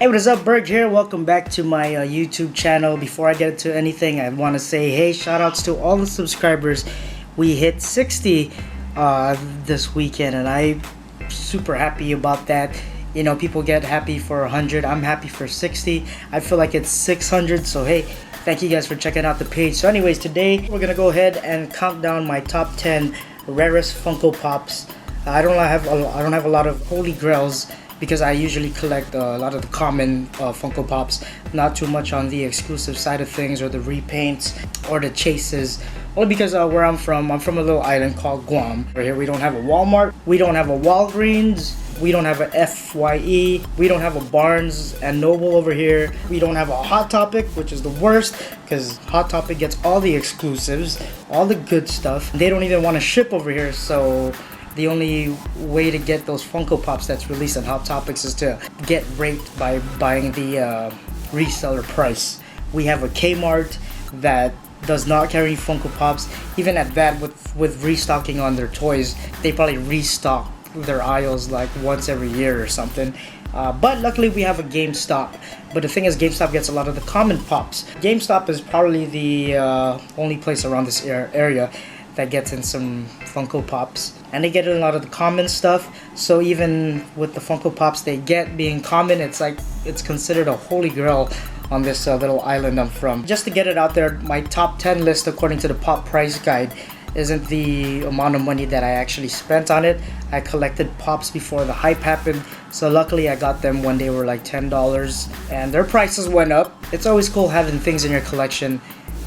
Hey, what is up? Berg here. Welcome back to my YouTube channel. Before I get into anything, I want to say hey, shout outs to all the subscribers. We hit 60 this weekend and I'm super happy about that. You know, people get happy for 100. I'm happy for 60. I feel like it's 600. So hey, thank you guys for checking out the page. So anyways, today we're gonna go ahead and count down my top 10 rarest Funko Pops. I don't have a lot of holy grails, because I usually collect a lot of the common Funko Pops, not too much on the exclusive side of things or the repaints or the chases. Only because where I'm from a little island called Guam. Right here we don't have a Walmart, we don't have a Walgreens, we don't have a FYE, we don't have a Barnes and Noble over here, we don't have a Hot Topic, which is the worst because Hot Topic gets all the exclusives, all the good stuff. They don't even want to ship over here, so the only way to get those Funko Pops that's released on Hot Topics is to get raped by buying the reseller price. We have a Kmart that does not carry Funko Pops. Even at that, with restocking on their toys, they probably restock their aisles like once every year or something. But luckily we have a GameStop. But the thing is, GameStop gets a lot of the common Pops. GameStop is probably the only place around this area that gets in some Funko Pops, and they get in a lot of the common stuff. So even with the Funko Pops they get being common, it's like it's considered a holy grail on this little island I'm from. Just to get it out there, my top 10 list according to the Pop Price Guide isn't the amount of money that I actually spent on it. I collected Pops before the hype happened, so luckily I got them when they were like $10 and their prices went up. It's always cool having things in your collection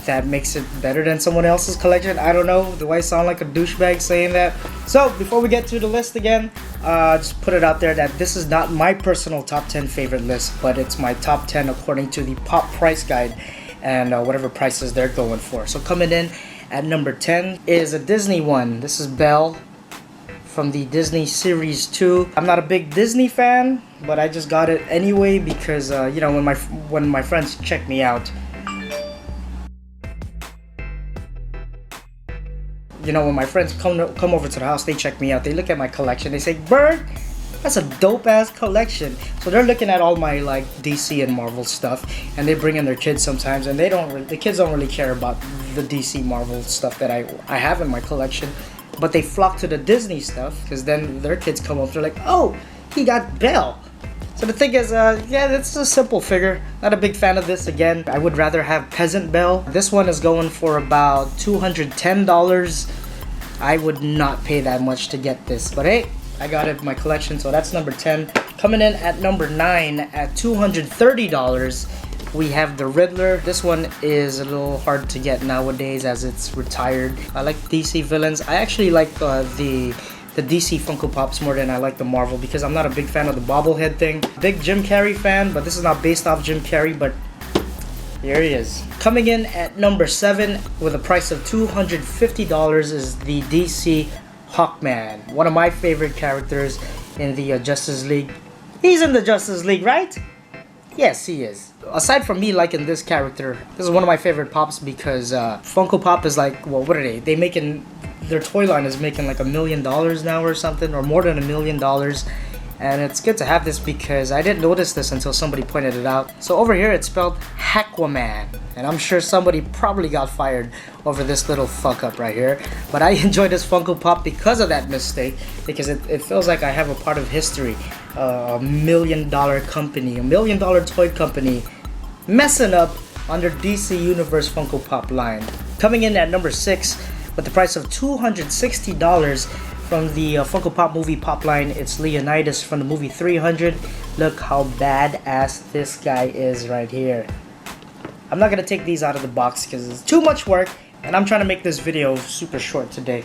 that makes it better than someone else's collection. I don't know, do I sound like a douchebag saying that? So before we get to the list again, just put it out there that this is not my personal top 10 favorite list, but it's my top 10 according to the Pop Price Guide and whatever prices they're going for. So coming in at number 10 is a Disney one. This is Belle from the Disney Series 2. I'm not a big Disney fan, but I just got it anyway because you know, when my friends check me out, you know, when my friends come over to the house, they check me out, they look at my collection, they say, Berg, that's a dope ass collection. So they're looking at all my like DC and Marvel stuff, and they bring in their kids sometimes, and the kids don't really care about the DC Marvel stuff that I have in my collection, but they flock to the Disney stuff because then their kids come up, they're like, oh, he got Belle. So the thing is, yeah, it's a simple figure. Not a big fan of this again. I would rather have Peasant Belle. This one is going for about $210. I would not pay that much to get this, but hey, I got it in my collection, so that's number 10. Coming in at number 9 at $230, we have the Riddler. This one is a little hard to get nowadays as it's retired. I like DC villains. I actually like the DC Funko Pops more than I like the Marvel because I'm not a big fan of the bobblehead thing. Big Jim Carrey fan, but this is not based off Jim Carrey, but here he is. Coming in at number 7 with a price of $250 is the DC Hawkman. One of my favorite characters in the Justice League. He's in the Justice League, right? Yes, he is. Aside from me liking this character, this is one of my favorite Pops because Funko Pop is like, well, what are they making? Their toy line is making like $1 million now or something, or more than $1 million. And it's good to have this because I didn't notice this until somebody pointed it out. So over here it's spelled Hawkman, and I'm sure somebody probably got fired over this little fuck up right here. But I enjoy this Funko Pop because of that mistake, because it feels like I have a part of history. $1 million company, $1 million toy company messing up under DC Universe Funko Pop line. Coming in at number 6 with the price of $260 from the Funko Pop movie Pop line, it's Leonidas from the movie 300. Look how badass this guy is right here. I'm not gonna take these out of the box because it's too much work, and I'm trying to make this video super short today.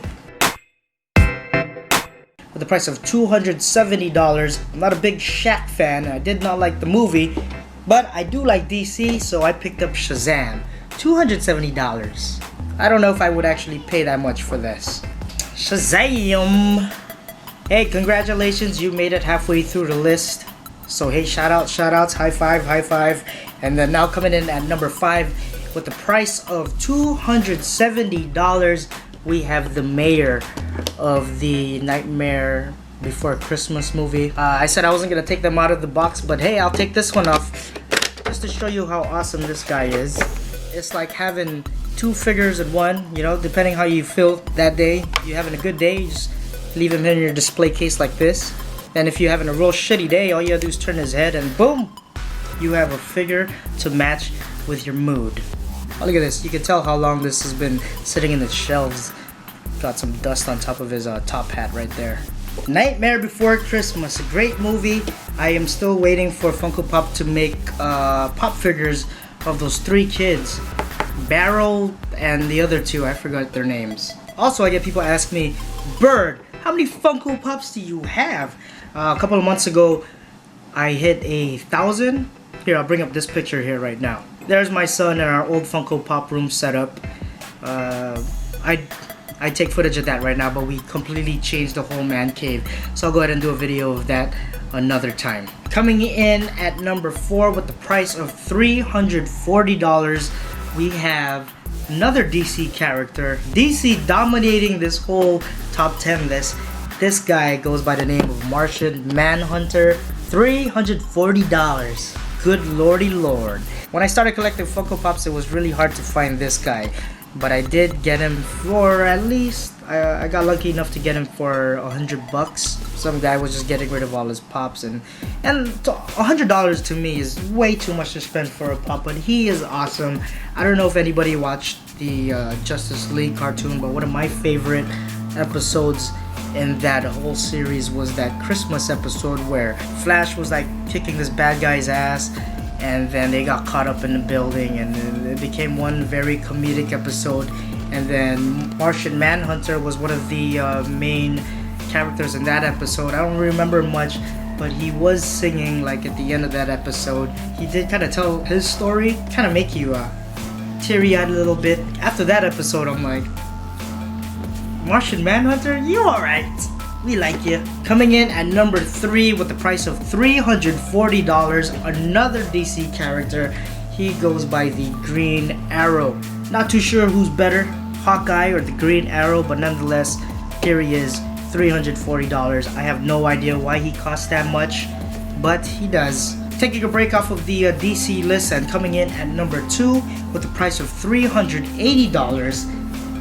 With the price of $270, I'm not a big Shaq fan. I did not like the movie, but I do like DC, so I picked up Shazam. $270. I don't know if I would actually pay that much for this. Shazam! Hey, congratulations, you made it halfway through the list. So hey, shout outs, high five. And then now coming in at number 5 with the price of $270, we have the mayor of the Nightmare before Christmas movie. I said I wasn't gonna take them out of the box, but hey, I'll take this one off just to show you how awesome this guy is. It's like having two figures in one, you know, depending how you feel that day. You having a good day, you just leave him in your display case like this. And if you're having a real shitty day, all you gotta do is turn his head and boom, you have a figure to match with your mood. Oh, look at this. You can tell how long this has been sitting in the shelves. Got some dust on top of his top hat right there. Nightmare Before Christmas, a great movie. I am still waiting for Funko Pop to make pop figures of those three kids. Barrel and the other two, I forgot their names. Also, I get people ask me, Berg, how many Funko Pops do you have? A couple of months ago, I hit 1,000. Here, I'll bring up this picture here right now. There's my son in our old Funko Pop room setup. I take footage of that right now, but we completely changed the whole man cave. So I'll go ahead and do a video of that another time. Coming in at number 4 with the price of $340, we have another DC character. DC dominating this whole top 10 list. This guy goes by the name of Martian Manhunter. $340. Good lordy lord. When I started collecting Funko Pops, it was really hard to find this guy. But I did get him for at least, I got lucky enough to get him for $100. Some guy was just getting rid of all his pops, and $100 to me is way too much to spend for a pop, but he is awesome. I don't know if anybody watched the Justice League cartoon, but one of my favorite episodes in that whole series was that Christmas episode where Flash was like kicking this bad guy's ass, and then they got caught up in the building, and then it became one very comedic episode. And then Martian Manhunter was one of the main characters in that episode. I don't remember much, but he was singing like at the end of that episode. He did kind of tell his story, kind of make you teary-eyed a little bit. After that episode, I'm like, Martian Manhunter, you alright? We like you. Coming in at number 3 with the price of $340, another DC character. He goes by the Green Arrow. Not too sure who's better, Hawkeye or the Green Arrow, but nonetheless, here he is, $340. I have no idea why he costs that much, but he does. Taking a break off of the DC list and coming in at number 2 with the price of $380.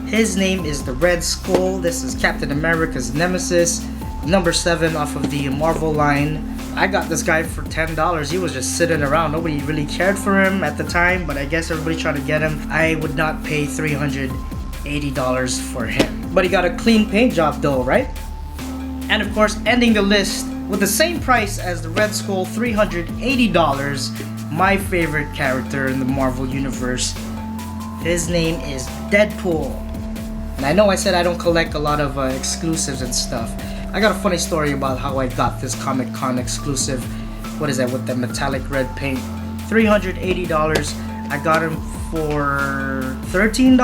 His name is the Red Skull. This is Captain America's nemesis. Number 7 off of the Marvel line. I got this guy for $10. He was just sitting around. Nobody really cared for him at the time, but I guess everybody tried to get him. I would not pay $380 for him. But he got a clean paint job though, right? And of course, ending the list with the same price as the Red Skull, $380. My favorite character in the Marvel Universe. His name is Deadpool. And I know I said I don't collect a lot of exclusives and stuff. I got a funny story about how I got this Comic Con exclusive. What is that, with the metallic red paint? $380. I got him for $13.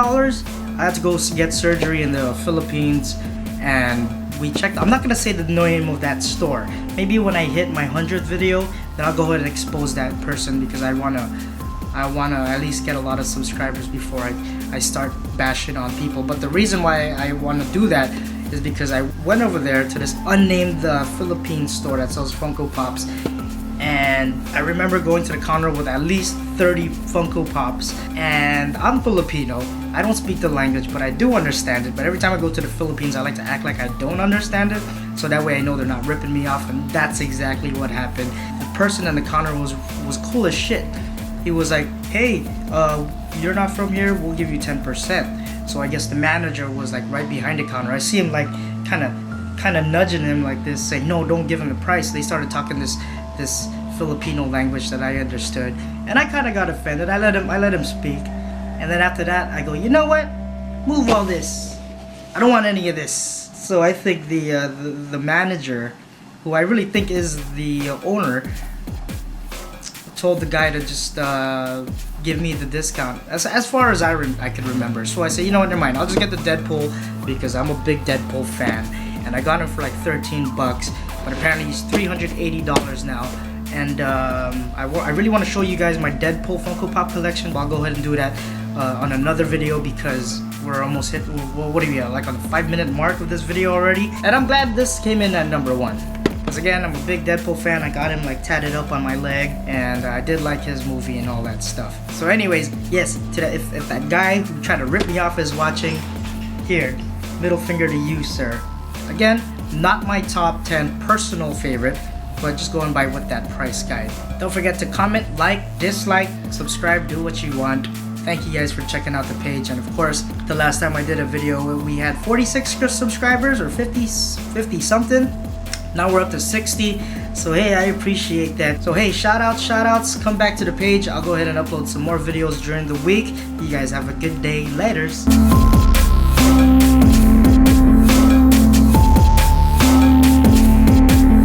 I had to go get surgery in the Philippines, and we checked. I'm not gonna say the name of that store. Maybe when I hit my 100th video, then I'll go ahead and expose that person, because I wanna at least get a lot of subscribers before I start bashing on people. But the reason why I want to do that is because I went over there to this unnamed Philippine store that sells Funko Pops, and I remember going to the counter with at least 30 Funko Pops. And I'm Filipino, I don't speak the language, but I do understand it. But every time I go to the Philippines, I like to act like I don't understand it, so that way I know they're not ripping me off. And that's exactly what happened. The person in the counter was cool as shit. He was like, hey, you're not from here, we'll give you 10%. So I guess the manager was like right behind the counter. I see him like kind of nudging him like this, saying, no, don't give him the price. They started talking this Filipino language that I understood, and I kind of got offended. I let him speak, and then after that I go, you know what? Move all this. I don't want any of this. So I think the manager, who I really think is the owner, told the guy to just give me the discount as far as I could remember. So I said, you know what, never mind, I'll just get the Deadpool, because I'm a big Deadpool fan, and I got him for like $13, but apparently he's $380 now. And I really want to show you guys my Deadpool Funko Pop collection, but I'll go ahead and do that on another video because we're almost hit, well, what are we at, like on the 5-minute mark of this video already. And I'm glad this came in at number 1. Because again, I'm a big Deadpool fan. I got him like tatted up on my leg, and I did like his movie and all that stuff. So anyways, yes, if that guy who tried to rip me off is watching, here, middle finger to you, sir. Again, not my top 10 personal favorite, but just going by what that price guide. Don't forget to comment, like, dislike, subscribe, do what you want. Thank you guys for checking out the page. And of course, the last time I did a video, we had 46 subscribers or 50 something. Now we're up to 60. So hey, I appreciate that. So hey, shout outs, come back to the page. I'll go ahead and upload some more videos during the week. You guys have a good day. Laters.